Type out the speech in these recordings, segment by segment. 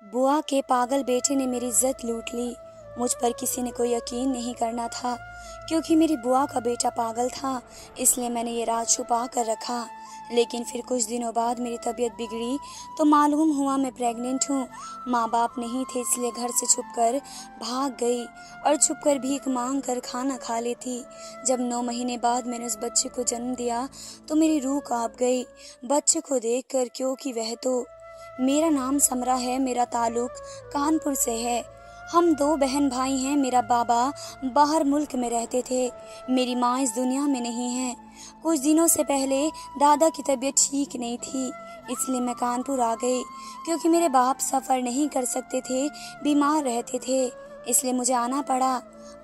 बुआ के पागल बेटे ने मेरी इज्जत लूट ली। मुझ पर किसी ने कोई यकीन नहीं करना था। क्योंकि मेरी बुआ का बेटा पागल था, इसलिए मैंने ये राज छुपा कर रखा। लेकिन फिर कुछ दिनों बाद मेरी तबीयत बिगड़ी तो मालूम हुआ मैं प्रेग्नेंट हूँ। माँ बाप नहीं थे, इसलिए घर से छुपकर भाग गई और छुपकर भीख मांग कर खाना खा लेती। जब 9 महीने बाद मैंने उस बच्चे को जन्म दिया तो मेरी रूह कांप गई बच्चे को देखकर, क्योंकि वह तो मेरा नाम समरा है, मेरा ताल्लुक कानपुर से है। हम 2 बहन भाई हैं। मेरा बाबा बाहर मुल्क में रहते थे। मेरी माँ इस दुनिया में नहीं है। कुछ दिनों से पहले दादा की तबीयत ठीक नहीं थी, इसलिए मैं कानपुर आ गई। क्योंकि मेरे बाप सफ़र नहीं कर सकते थे, बीमार रहते थे, इसलिए मुझे आना पड़ा।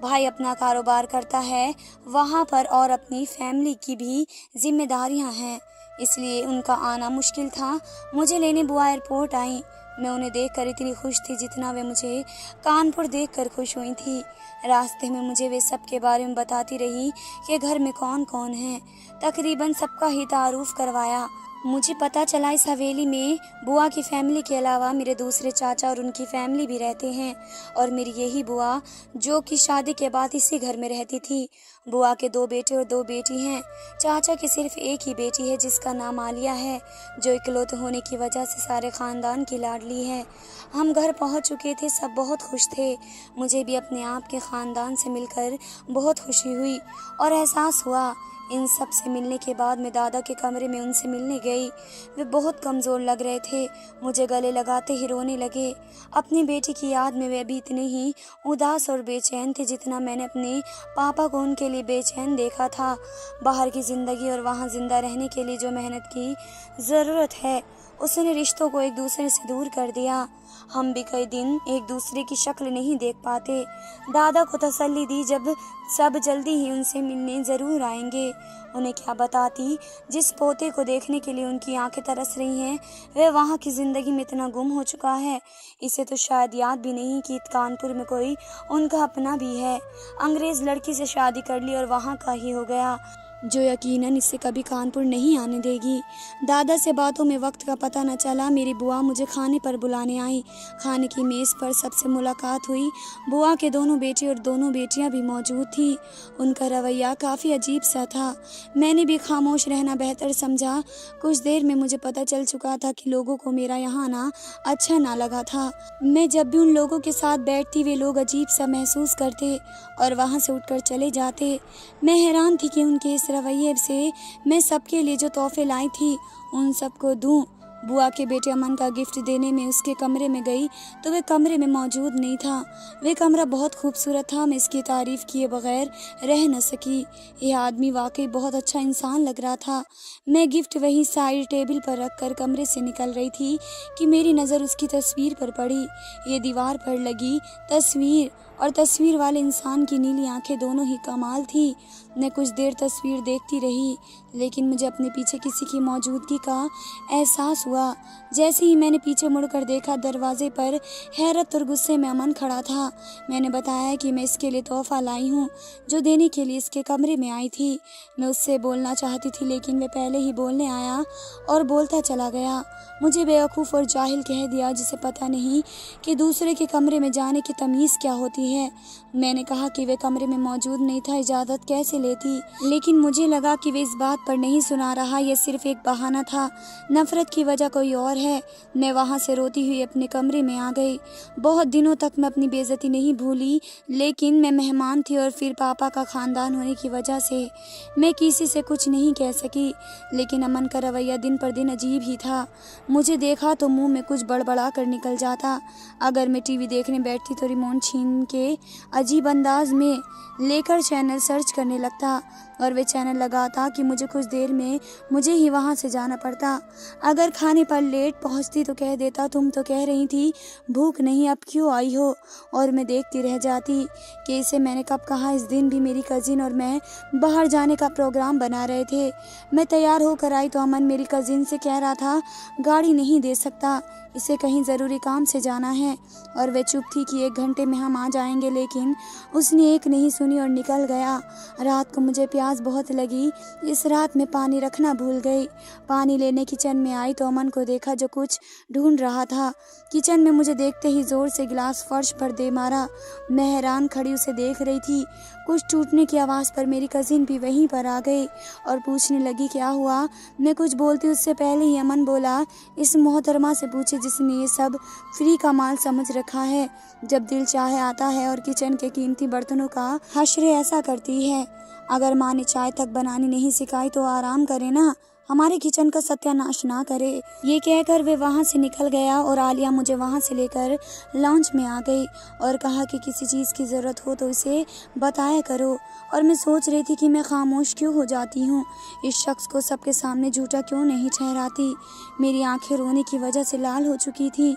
भाई अपना कारोबार करता है वहाँ पर और अपनी फैमिली की भी जिम्मेदारियाँ हैं, इसलिए उनका आना मुश्किल था। मुझे लेने बुआ एयरपोर्ट आई। मैं उन्हें देखकर इतनी खुश थी जितना वे मुझे कानपुर देखकर खुश हुई थी। रास्ते में मुझे वे सब के बारे में बताती रही कि घर में कौन कौन है। तकरीबन सबका ही तारुफ करवाया। मुझे पता चला इस हवेली में बुआ की फैमिली के अलावा मेरे दूसरे चाचा और उनकी फैमिली भी रहते हैं, और मेरी यही बुआ जो कि शादी के बाद इसी घर में रहती थी। बुआ के 2 बेटे और 2 बेटी हैं। चाचा की सिर्फ एक ही बेटी है जिसका नाम आलिया है, जो इकलौते होने की वजह से सारे ख़ानदान की लाडली है। हम घर पहुंच चुके थे, सब बहुत खुश थे। मुझे भी अपने आप के ख़ानदान से मिलकर बहुत खुशी हुई और एहसास हुआ। इन सब से मिलने के बाद मैं दादा के कमरे में उनसे मिलने गई। वे बहुत कमज़ोर लग रहे थे। मुझे गले लगाते ही रोने लगे। अपनी बेटी की याद में वे भी इतने ही उदास और बेचैन थे जितना मैंने अपने पापा को उनके लिए बेचैन देखा था। बाहर की ज़िंदगी और वहाँ ज़िंदा रहने के लिए जो मेहनत की ज़रूरत है, उसने रिश्तों को एक दूसरे से दूर कर दिया। हम भी कई दिन एक दूसरे की शक्ल नहीं देख पाते। दादा को तसल्ली दी जब सब जल्दी ही उनसे मिलने ज़रूर आएंगे। उन्हें क्या बताती, जिस पोते को देखने के लिए उनकी आंखें तरस रही हैं, वह वहाँ की ज़िंदगी में इतना गुम हो चुका है, इसे तो शायद याद भी नहीं कि कानपुर में कोई उनका अपना भी है। अंग्रेज़ लड़की से शादी कर ली और वहाँ का ही हो गया, जो यकीनन इससे कभी कानपुर नहीं आने देगी। दादा से बातों में वक्त का पता न चला। मेरी बुआ मुझे खाने पर बुलाने आई। खाने की मेज़ पर सबसे मुलाकात हुई। बुआ के दोनों बेटे और दोनों बेटियां भी मौजूद थीं। उनका रवैया काफ़ी अजीब सा था। मैंने भी खामोश रहना बेहतर समझा। कुछ देर में मुझे पता चल चुका था कि लोगों को मेरा यहाँ आना अच्छा ना लगा था। मैं जब भी उन लोगों के साथ बैठती वे लोग अजीब सा महसूस करते और वहाँ से उठकर चले जाते। मैं हैरान थी कि उनके इस रवैये से मैं सबके लिए जो तोहफे लाई थी उन सबको दूं। बुआ के बेटे अमन का गिफ्ट देने में उसके कमरे में गई तो वह कमरे में मौजूद नहीं था। वह कमरा बहुत खूबसूरत था। मैं इसकी तारीफ़ किए बगैर रह न सकी। यह आदमी वाकई बहुत अच्छा इंसान लग रहा था। मैं गिफ्ट वहीं साइड टेबल पर रखकर कमरे से निकल रही थी कि मेरी नज़र उसकी तस्वीर पर पड़ी। ये दीवार पर लगी तस्वीर और तस्वीर वाले इंसान की नीली आंखें दोनों ही कमाल थी। मैं कुछ देर तस्वीर देखती रही, लेकिन मुझे अपने पीछे किसी की मौजूदगी का एहसास हुआ। जैसे ही मैंने पीछे मुड़कर देखा, दरवाजे पर हैरत और गुस्से में अमन खड़ा था। मैंने बताया कि मैं इसके लिए तोहफा लाई हूँ, जो देने के लिए इसके कमरे में आई थी। मैं उससे बोलना चाहती थी, लेकिन वह पहले ही बोलने आया और बोलता चला गया। मुझे बेवकूफ़ और जाहिल कह दिया, जिसे पता नहीं कि दूसरे के कमरे में जाने की तमीज़ क्या होती है। मैंने कहा कि वे कमरे में मौजूद नहीं था, इजाज़त कैसे लेती, लेकिन मुझे लगा कि वे इस बात पर नहीं सुना रहा, यह सिर्फ एक बहाना था। नफ़रत की वजह कोई और है। मैं वहाँ से रोती हुई अपने कमरे में आ गई। बहुत दिनों तक मैं अपनी बेइज्जती नहीं भूली, लेकिन मैं मेहमान थी और फिर पापा का ख़ानदान होने की वजह से मैं किसी से कुछ नहीं कह सकी। लेकिन अमन का रवैया दिन पर दिन अजीब ही था। मुझे देखा तो मुंह में कुछ बड़बड़ा कर निकल जाता। अगर मैं टीवी देखने बैठती तो रिमोट छीन के अजीब अंदाज में लेकर चैनल सर्च करने लगता, और वे चैनल लगाता कि मुझे कुछ देर में मुझे ही वहाँ से जाना पड़ता। अगर खाने पर लेट पहुँचती तो कह देता, तुम तो कह रही थी भूख नहीं, अब क्यों आई हो, और मैं देखती रह जाती कि इसे मैंने कब कहा। इस दिन भी मेरी कज़िन और मैं बाहर जाने का प्रोग्राम बना रहे थे। मैं तैयार होकर आई तो अमन मेरी कज़िन से कह रहा था गाड़ी नहीं दे सकता, इसे कहीं ज़रूरी काम से जाना है, और वह चुप थी कि 1 घंटे में हम आ जाएंगे, लेकिन उसने एक नहीं सुनी और निकल गया। रात को मुझे प्यास प्यास बहुत लगी, इस रात में पानी रखना भूल गई। पानी लेने किचन में आई तो अमन को देखा जो कुछ ढूंढ रहा था। किचन में मुझे देखते ही जोर से गिलास फर्श पर दे मारा। मैं हैरान खड़ी उसे देख रही थी। कुछ टूटने की आवाज़ पर मेरी कजिन भी वहीं पर आ गई और पूछने लगी क्या हुआ। मैं कुछ बोलती उससे पहले ही अमन बोला, इस मोहतरमा से पूछे जिसने ये सब फ्री का माल समझ रखा है। जब दिल चाहे आता है और किचन के कीमती बर्तनों का हश्र ऐसा करती है। अगर माँ ने चाय तक बनानी नहीं सिखाई तो आराम करे ना, हमारे किचन का सत्यानाश ना करे। ये कहकर वे वहाँ से निकल गया और आलिया मुझे वहाँ से लेकर लॉन्च में आ गई और कहा कि किसी चीज़ की ज़रूरत हो तो इसे बताया करो। और मैं सोच रही थी कि मैं खामोश क्यों हो जाती हूँ, इस शख्स को सबके सामने झूठा क्यों नहीं ठहराती। मेरी आंखें रोने की वजह से लाल हो चुकी थी।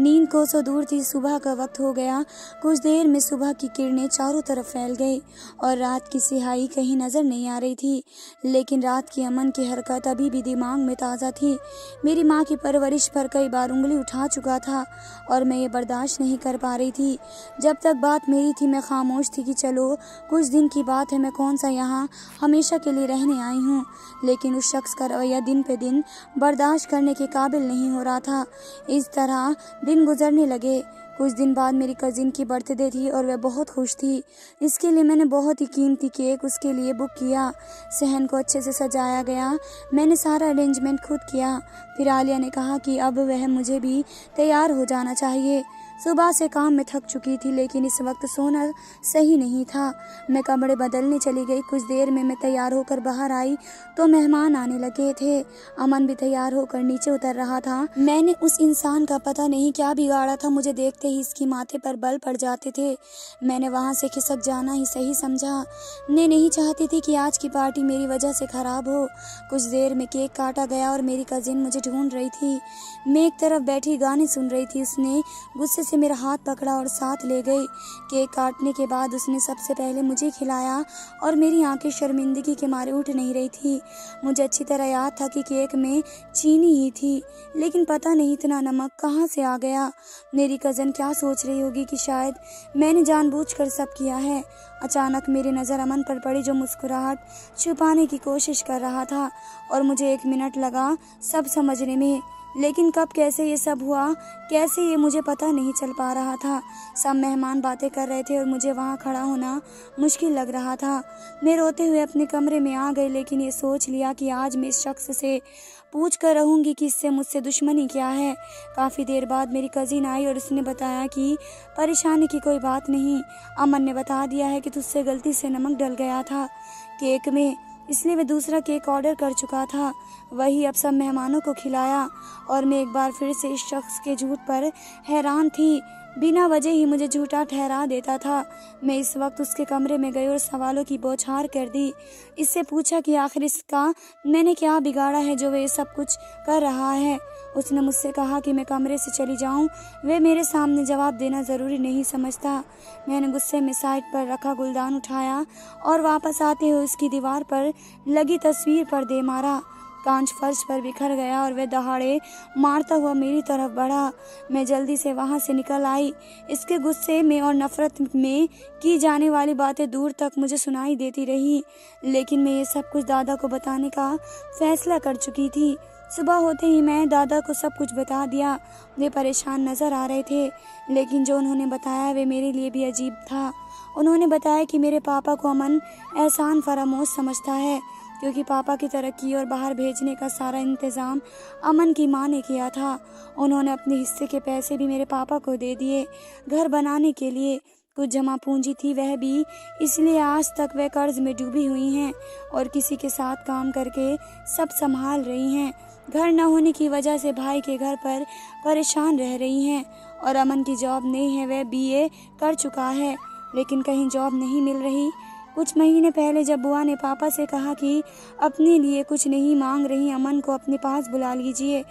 नींद कोसों दूर थी। सुबह का वक्त हो गया। कुछ देर में सुबह की किरणें चारों तरफ फैल गई और रात की सिहाई कहीं नज़र नहीं आ रही थी। लेकिन रात की अमन की हरकत अभी भी दिमाग में ताज़ा थी। मेरी माँ की परवरिश पर कई बार उंगली उठा चुका था और मैं ये बर्दाश्त नहीं कर पा रही थी। जब तक बात मेरी थी मैं खामोश थी कि चलो कुछ दिन की बात है, मैं कौन सा यहाँ हमेशा के लिए रहने आई हूँ। लेकिन उस शख्स का रवैया दिन पे दिन बर्दाश्त करने के काबिल नहीं हो रहा था। इस तरह दिन गुजरने लगे। कुछ दिन बाद मेरी कज़िन की बर्थडे थी और वह बहुत खुश थी। इसके लिए मैंने बहुत ही कीमती केक उसके लिए बुक किया। सहन को अच्छे से सजाया गया। मैंने सारा अरेंजमेंट खुद किया। फिर आलिया ने कहा कि अब वह मुझे भी तैयार हो जाना चाहिए। सुबह से काम में थक चुकी थी लेकिन इस वक्त सोना सही नहीं था। मैं कपड़े बदलने चली गई। कुछ देर में मैं तैयार होकर बाहर आई तो मेहमान आने लगे थे। अमन भी तैयार होकर नीचे उतर रहा था। मैंने उस इंसान का पता नहीं क्या बिगाड़ा था, मुझे देखते ही इसकी माथे पर बल पड़ जाते थे। मैंने वहाँ से खिसक जाना ही सही समझा। मैं नहीं चाहती थी कि आज की पार्टी मेरी वजह से ख़राब हो। कुछ देर में केक काटा गया और मेरी कज़िन मुझे ढूंढ रही थी। मैं एक तरफ बैठी गाने सुन रही थी। उसने गुस्से से मेरा हाथ पकड़ा और साथ ले गई। केक काटने के बाद उसने सबसे पहले मुझे खिलाया और मेरी आंखें शर्मिंदगी के मारे उठ नहीं रही थी। मुझे अच्छी तरह याद था कि केक में चीनी ही थी, लेकिन पता नहीं इतना नमक कहाँ से आ गया। मेरी कज़न क्या सोच रही होगी कि शायद मैंने जानबूझकर सब किया है। अचानक मेरी नज़र अमन पर पड़ी जो मुस्कुराहट छुपाने की कोशिश कर रहा था और मुझे 1 मिनट लगा सब समझने में। लेकिन कब कैसे ये सब हुआ, कैसे ये मुझे पता नहीं चल पा रहा था। सब मेहमान बातें कर रहे थे और मुझे वहाँ खड़ा होना मुश्किल लग रहा था। मैं रोते हुए अपने कमरे में आ गई, लेकिन ये सोच लिया कि आज मैं इस शख्स से पूछ कर रहूँगी कि इससे मुझसे दुश्मनी क्या है। काफ़ी देर बाद मेरी कज़िन आई और उसने बताया कि परेशानी की कोई बात नहीं। अमन ने बता दिया है कि तुझसे गलती से नमक डल गया था केक में, इसलिए मैं दूसरा केक ऑर्डर कर चुका था। वही अब सब मेहमानों को खिलाया और मैं एक बार फिर से इस शख्स के झूठ पर हैरान थी। बिना वजह ही मुझे झूठा ठहरा देता था। मैं इस वक्त उसके कमरे में गई और सवालों की बौछार कर दी। इससे पूछा कि आखिर इसका मैंने क्या बिगाड़ा है जो वह सब कुछ कर रहा है। उसने मुझसे कहा कि मैं कमरे से चली जाऊं। वह मेरे सामने जवाब देना ज़रूरी नहीं समझता। मैंने गुस्से में साइड पर रखा गुलदान उठाया और वापस आते हुए उसकी दीवार पर लगी तस्वीर पर दे मारा। कांच फर्श पर बिखर गया और वह दहाड़े मारता हुआ मेरी तरफ बढ़ा। मैं जल्दी से वहां से निकल आई। इसके गुस्से में और नफरत में की जाने वाली बातें दूर तक मुझे सुनाई देती रही, लेकिन मैं ये सब कुछ दादा को बताने का फैसला कर चुकी थी। सुबह होते ही मैं दादा को सब कुछ बता दिया। वे परेशान नज़र आ रहे थे, लेकिन जो उन्होंने बताया वे मेरे लिए भी अजीब था। उन्होंने बताया कि मेरे पापा को अमन एहसान फरामोश समझता है, क्योंकि पापा की तरक्की और बाहर भेजने का सारा इंतज़ाम अमन की माँ ने किया था। उन्होंने अपने हिस्से के पैसे भी मेरे पापा को दे दिए घर बनाने के लिए। कुछ जमा पूंजी थी वह भी, इसलिए आज तक वह कर्ज में डूबी हुई हैं और किसी के साथ काम करके सब संभाल रही हैं। घर न होने की वजह से भाई के घर पर परेशान रह रही हैं और अमन की जॉब नहीं है। वह BA कर चुका है, लेकिन कहीं जॉब नहीं मिल रही। कुछ महीने पहले जब बुआ ने पापा से कहा कि अपने लिए कुछ नहीं मांग रही, अमन को अपने पास बुला लीजिए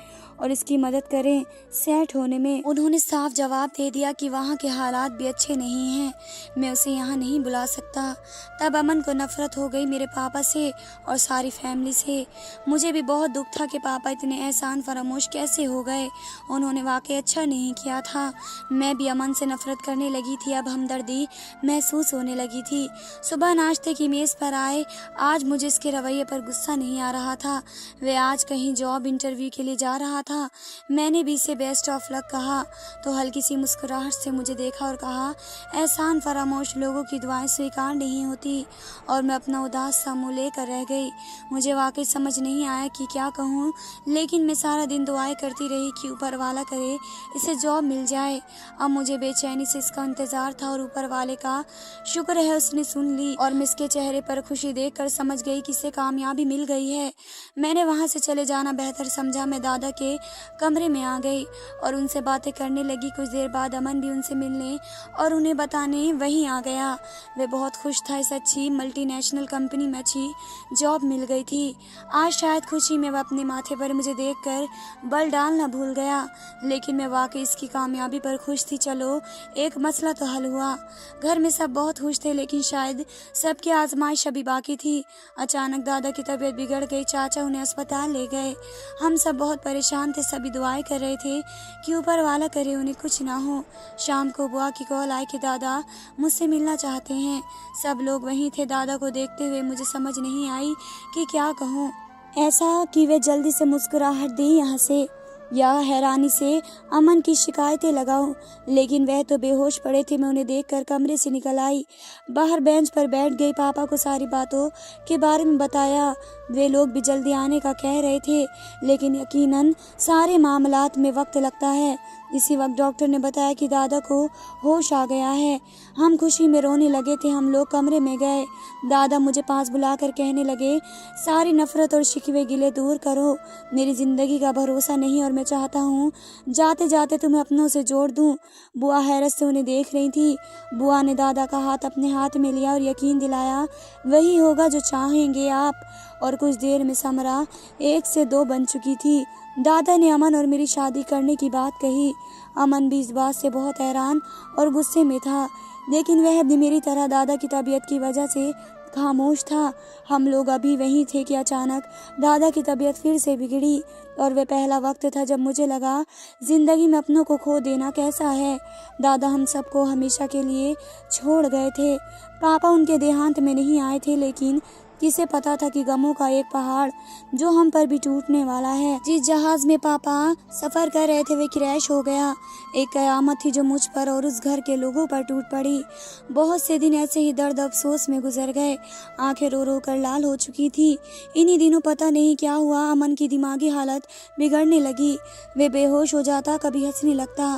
और इसकी मदद करें सेट होने में। उन्होंने साफ जवाब दे दिया कि वहाँ के हालात भी अच्छे नहीं हैं, मैं उसे यहाँ नहीं बुला सकता। तब अमन को नफरत हो गई मेरे पापा से और सारी फैमिली से। मुझे भी बहुत दुख था कि पापा इतने एहसान फरामोश कैसे हो गए। उन्होंने वाकई अच्छा नहीं किया था। मैं भी अमन से नफरत करने लगी थी। अब हमदर्दी महसूस होने लगी थी। सुबह नाश्ते की मेज़ पर आए। आज मुझे इसके रवैये पर गुस्सा नहीं आ रहा था। वे आज कहीं जॉब इंटरव्यू के लिए जा रहा था। मैंने भी इसे बेस्ट ऑफ लक कहा तो हल्की सी मुस्कुराहट से मुझे देखा और कहा, एहसान फरामोश लोगों की दुआएं स्वीकार नहीं होती। और मैं अपना उदास सा मुँह लेकर रह गई। मुझे वाकई समझ नहीं आया कि क्या कहूँ, लेकिन मैं सारा दिन दुआएं करती रही कि ऊपर वाला करे इसे जॉब मिल जाए। अब मुझे बेचैनी से इसका इंतजार था और ऊपर वाले का शुक्र है उसने सुन ली और मैं इसके चेहरे पर खुशी देखकर समझ गई कि इसे कामयाबी मिल गई है। मैंने वहाँ से चले जाना बेहतर समझा। मैं दादा के कमरे में आ गई और उनसे बातें करने लगी। कुछ देर बाद अमन भी उनसे मिलने और उन्हें बताने वहीं आ गया। वे बहुत खुश था। इस अच्छी मल्टीनेशनल कंपनी में अच्छी जॉब मिल गई थी। आज शायद खुशी में वह अपने माथे पर मुझे देखकर बल डालना भूल गया, लेकिन मैं वाकई इसकी कामयाबी पर खुश थी। चलो एक मसला तो हल हुआ। घर में सब बहुत खुश थे, लेकिन शायद सबकी आजमाइश अभी बाकी थी। अचानक दादा की तबीयत बिगड़ गई। चाचा उन्हें अस्पताल ले गए। हम सब बहुत परेशान थे। सभी दुआएं कर रहे थे कि ऊपर वाला करे उन्हें कुछ ना हो। शाम को बुआ की कॉल आई कि दादा मुझसे मिलना चाहते हैं। सब लोग वहीं थे। दादा को देखते हुए मुझे समझ नहीं आई कि क्या कहूँ। ऐसा कि वे जल्दी से मुस्कुराहट दी यहाँ से या हैरानी से अमन की शिकायतें लगाऊं, लेकिन वह तो बेहोश पड़े थे। मैं उन्हें देखकर कमरे से निकल आई, बाहर बेंच पर बैठ गई। पापा को सारी बातों के बारे में बताया। वे लोग भी जल्दी आने का कह रहे थे, लेकिन यकीनन सारे मामलात में वक्त लगता है। इसी वक्त डॉक्टर ने बताया कि दादा को होश आ गया है। हम खुशी में रोने लगे थे। हम लोग कमरे में गए। दादा मुझे पास बुलाकर कहने लगे, सारी नफरत और शिकवे गिले दूर करो। मेरी जिंदगी का भरोसा नहीं और मैं चाहता हूँ जाते जाते तुम्हें अपनों से जोड़ दूँ। बुआ हैरत से उन्हें देख रही थी। बुआ ने दादा का हाथ अपने हाथ में लिया और यकीन दिलाया, वही होगा जो चाहेंगे आप। और कुछ देर में समरा 1 से 2 बन चुकी थी। दादा ने अमन और मेरी शादी करने की बात कही। अमन भी इस बात से बहुत हैरान और गुस्से में था, लेकिन वह भी मेरी तरह दादा की तबीयत की वजह से खामोश था। हम लोग अभी वहीं थे कि अचानक दादा की तबीयत फिर से बिगड़ी और वह पहला वक्त था जब मुझे लगा जिंदगी में अपनों को खो देना कैसा है। दादा हम सबको हमेशा के लिए छोड़ गए थे। पापा उनके देहांत में नहीं आए थे, लेकिन किसे पता था कि गमों का एक पहाड़ जो हम पर भी टूटने वाला है। जिस जहाज में पापा सफर कर रहे थे वे क्रैश हो गया। एक कयामत थी जो मुझ पर और उस घर के लोगों पर टूट पड़ी। बहुत से दिन ऐसे ही दर्द अफसोस में गुजर गए। आंखें रो रो कर लाल हो चुकी थी। इन्हीं दिनों पता नहीं क्या हुआ, अमन की दिमागी हालत बिगड़ने लगी। वे बेहोश हो जाता, कभी हंसने लगता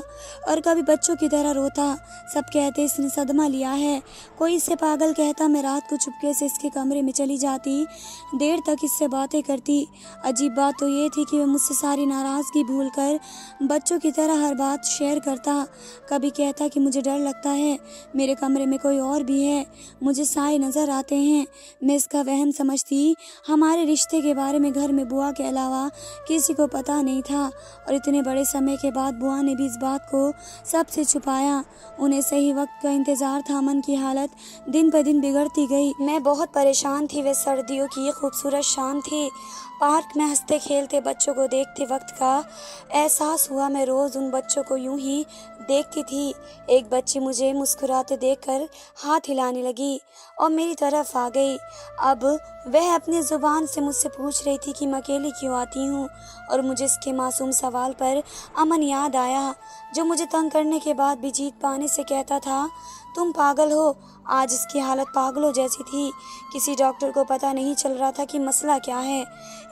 और कभी बच्चों की तरह रोता। सब कहते इसने सदमा लिया है। कोई इससे पागल कहता। मैं रात को चुपके से इसके कमरे में चली जाती, देर तक इससे बातें करती। अजीब बात तो ये थी कि वह मुझसे सारी नाराजगी भूलकर बच्चों की तरह हर बात शेयर करता। कभी कहता कि मुझे डर लगता है, मेरे कमरे में कोई और भी है, मुझे साए नजर आते हैं। मैं इसका वहम समझती। हमारे रिश्ते के बारे में घर में बुआ के अलावा किसी को पता नहीं था और इतने बड़े समय के बाद बुआ ने भी इस बात को सबसे छुपाया। उन्हें सही वक्त का इंतजार था। अमन की हालत दिन पर दिन बिगड़ती गई। मैं बहुत परेशान थी। वे सर्दियों की खूबसूरत शाम थी। पार्क में हंसते खेलते बच्चों को देखते वक्त का एहसास हुआ। मैं रोज उन बच्चों को यूं ही देखती थी। एक बच्ची मुझे मुस्कुराते देखकर हाथ हिलाने लगी और मेरी तरफ आ गई। अब वह अपनी जुबान से मुझसे पूछ रही थी कि मैं अकेली क्यों आती हूँ, और मुझे इसके मासूम सवाल पर अमन याद आया, जो मुझे तंग करने के बाद भी जीत पाने से कहता था, तुम पागल हो। आज इसकी हालत पागलों जैसी थी। किसी डॉक्टर को पता नहीं चल रहा था कि मसला क्या है।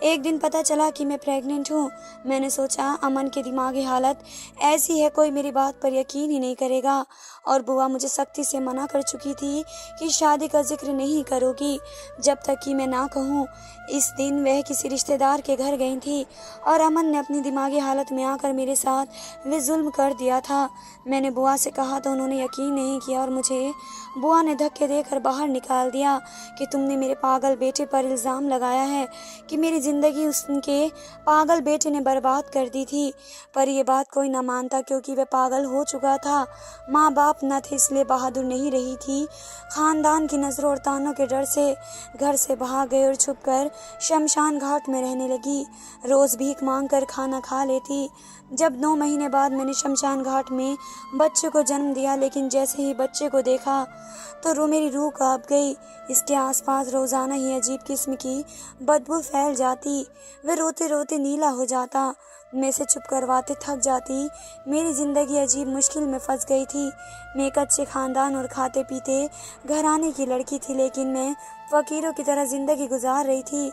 एक दिन पता चला कि मैं प्रेग्नेंट हूँ। मैंने सोचा अमन की दिमागी हालत ऐसी है कोई मेरी बात पर यकीन ही नहीं करेगा, और बुआ मुझे सख्ती से मना कर चुकी थी कि शादी का जिक्र नहीं करोगी जब तक कि मैं ना कहूँ। इस दिन वह किसी रिश्तेदार के घर गई थी और अमन ने अपनी दिमागी हालत में आकर मेरे साथ वे जुल्म कर दिया था। मैंने बुआ से कहा तो उन्होंने यकीन नहीं किया और मुझे बुआ बुआ ने धक्के देकर बाहर निकाल दिया कि तुमने मेरे पागल बेटे पर इल्ज़ाम लगाया है कि मेरी ज़िंदगी उसके पागल बेटे ने बर्बाद कर दी थी। पर यह बात कोई न मानता क्योंकि वह पागल हो चुका था। माँ बाप न थे इसलिए बहादुर नहीं रही थी। ख़ानदान की नज़रों और तानों के डर से घर से भाग गई और छुपकर शमशान घाट में रहने लगी। रोज़ भीख मांग कर खाना खा लेती। जब 9 महीने बाद मैंने शमशान घाट में बच्चे को जन्म दिया, लेकिन जैसे ही बच्चे को देखा तो मेरी रूह कांप गई। इसके आसपास रोज़ाना ही अजीब किस्म की बदबू फैल जाती। वह रोते रोते नीला हो जाता। मैं इसे चुप करवाते थक जाती। मेरी ज़िंदगी अजीब मुश्किल में फंस गई थी। मैं एक अच्छे ख़ानदान और खाते पीते घराने की लड़की थी, लेकिन मैं फ़कीरों की तरह ज़िंदगी गुजार रही थी।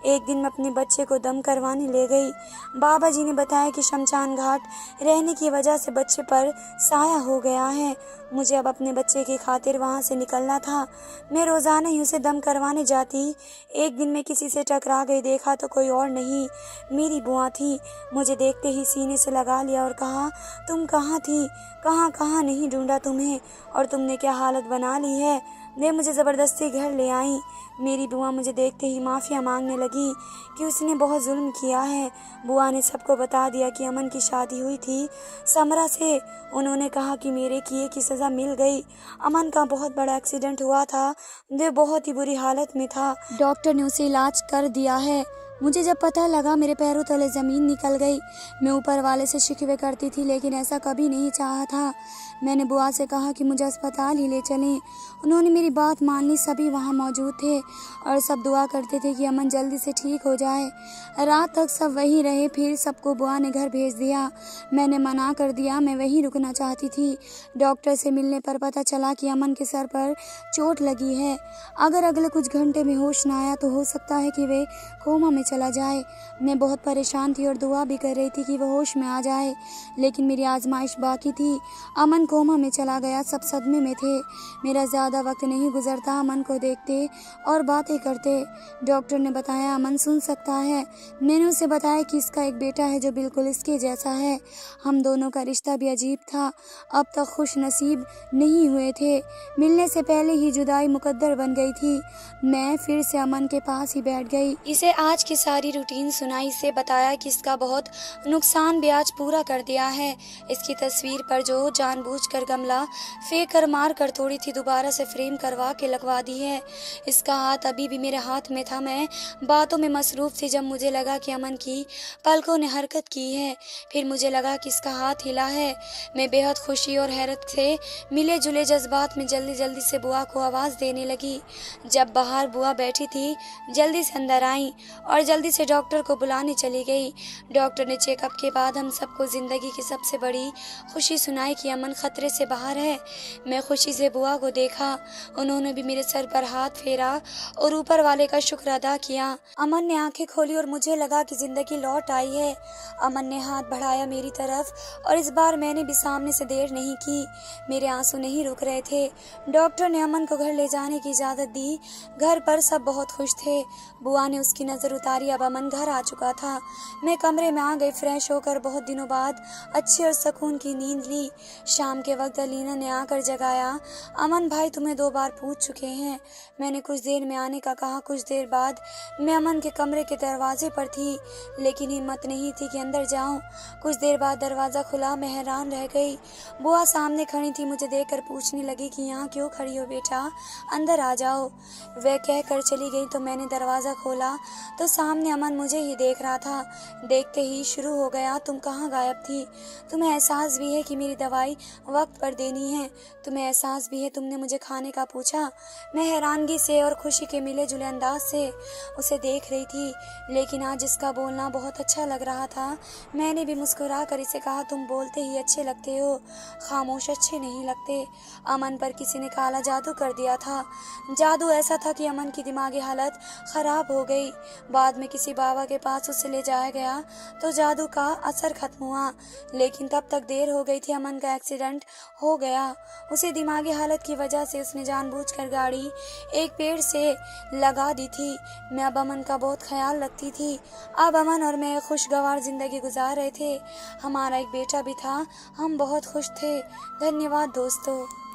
एक दिन मैं अपने बच्चे को दम करवाने ले गई। बाबा जी ने बताया कि शमशान घाट रहने की वजह से बच्चे पर साया हो गया है। मुझे अब अपने बच्चे की खातिर वहाँ से निकलना था। मैं रोज़ाना ही उसे दम करवाने जाती। एक दिन मैं किसी से टकरा गई, देखा तो कोई और नहीं, मेरी बुआ थी। मुझे देखते ही सीने से लगा लिया और कहा, तुम कहाँ थी? कहाँ कहाँ नहीं ढूंढा तुम्हें, और तुमने क्या हालत बना ली है। वे मुझे ज़बरदस्ती घर ले आई। मेरी बुआ मुझे देखते ही माफ़िया मांगने लगी कि उसने बहुत जुल्म किया है। बुआ ने सबको बता दिया कि अमन की शादी हुई थी समरा से। उन्होंने कहा कि मेरे किए की सज़ा मिल गई। अमन का बहुत बड़ा एक्सीडेंट हुआ था, वे बहुत ही बुरी हालत में था। डॉक्टर ने उसे इलाज कर दिया है। मुझे जब पता लगा मेरे पैरों तले ज़मीन निकल गई। मैं ऊपर वाले से शिकवे करती थी, लेकिन ऐसा कभी नहीं चाहा था। मैंने बुआ से कहा कि मुझे अस्पताल ही ले चलें। उन्होंने मेरी बात मान ली। सभी वहाँ मौजूद थे और सब दुआ करते थे कि अमन जल्दी से ठीक हो जाए। रात तक सब वहीं रहे, फिर सबको बुआ ने घर भेज दिया। मैंने मना कर दिया, मैं वहीं रुकना चाहती थी। डॉक्टर से मिलने पर पता चला कि अमन के सर पर चोट लगी है। अगर अगले कुछ घंटे में होश न आया तो हो सकता है कि वे कोमा में चला जाए। मैं बहुत परेशान थी और दुआ भी कर रही थी कि वह होश में आ जाए, लेकिन मेरी आजमाइश बाकी थी। अमन कोमा में चला गया। सब सदमे में थे। मेरा ज़्यादा वक्त नहीं गुजरता अमन को देखते और बातें करते। डॉक्टर ने बताया अमन सुन सकता है। मैंने उसे बताया कि इसका एक बेटा है जो बिल्कुल इसके जैसा है। हम दोनों का रिश्ता भी अजीब था। अब तक खुश नसीब नहीं हुए थे। मिलने से पहले ही जुदाई मुकद्दर बन गई थी। मैं फिर से अमन के पास ही बैठ गई। इसे आज की सारी रूटीन सुनाई। इसे बताया कि इसका बहुत नुकसान भी आज पूरा कर दिया है। इसकी तस्वीर पर जो जानबूझकर गमला फेंक कर मार कर तोड़ी थी, दोबारा से फ्रेम करवा के लगवा दी है। इसका हाथ अभी भी मेरे हाथ में था। मैं बातों में मसरूफ थी। जब मुझे लगा कि अमन की पलकों ने हरकत की है, फिर मुझे लगा कि इसका हाथ हिला है। मैं बेहद खुशी और हैरत से मिले जुले जज्बात में जल्दी जल्दी से बुआ को आवाज़ देने लगी। जब बाहर बुआ बैठी थी, जल्दी से अंदर आई और जल्दी से डॉक्टर को बुलाने चली गई। डॉक्टर ने चेकअप के बाद हम सबको ज़िंदगी की सबसे बड़ी खुशी सुनाई कि अमन खतरे से बाहर है। मैं खुशी से बुआ को देखा। उन्होंने भी मेरे सर पर हाथ फेरा और ऊपर वाले का शुक्र अदा किया। अमन ने आंखें खोली और मुझे लगा कि ज़िंदगी लौट आई है। अमन ने हाथ बढ़ाया मेरी तरफ और इस बार मैंने भी सामने से देर नहीं की। मेरे आंसू नहीं रुक रहे थे। डॉक्टर ने अमन को घर ले जाने की इजाज़त दी। घर पर सब बहुत खुश थे। बुआ ने उसकी नज़र उतारी। अब अमन घर आ चुका था। मैं कमरे में आ गई। फ्रेश होकर बहुत दिनों बाद अच्छी और सुकून की नींद ली। शाम के वक्त अलीना ने आकर जगाया। अमन भाई तुम्हें 2 बार पूछ चुके हैं। मैंने कुछ देर में आने का कहा। कुछ देर बाद मैं अमन के कमरे के दरवाजे पर थी, लेकिन हिम्मत नहीं थी कि अंदर जाऊं। कुछ देर बाद दरवाज़ा खुला। मैं हैरान रह गई। बुआ सामने खड़ी थी। मुझे देखकर पूछने लगी कि यहाँ क्यों खड़ी हो बेटा, अंदर आ जाओ। वह कह कर चली गई तो मैंने दरवाज़ा खोला तो सामने अमन मुझे ही देख रहा था। देखते ही शुरू हो गया, तुम कहाँ गायब थी? तुम्हें एहसास भी है कि मेरी दवाई वक्त पर देनी है? तुम्हें एहसास भी है तुमने मुझे खाने का पूछा? मैं हैरानगी से और खुशी के मिले जुले अंदाज से उसे देख रही थी, लेकिन आज इसका बोलना बहुत अच्छा लग रहा था। मैंने भी मुस्कुरा कर इसे कहा, तुम बोलते ही अच्छे लगते हो, खामोश अच्छे नहीं लगते। अमन पर किसी ने काला जादू कर दिया था। जादू ऐसा था कि अमन की दिमागी हालत ख़राब हो गई। बाद में किसी बाबा के पास उसे ले जाया गया तो जादू का असर खत्म हुआ, लेकिन तब तक देर हो गई थी। अमन का एक्सीडेंट हो गया। उसे दिमागी हालत की वजह से उसने जानबूझकर गाड़ी एक पेड़ से लगा दी थी। मैं अब अमन का बहुत ख्याल रखती थी। अब अमन और मैं खुशगवार ज़िंदगी गुजार रहे थे। हमारा एक बेटा भी था। हम बहुत खुश थे। धन्यवाद दोस्तों।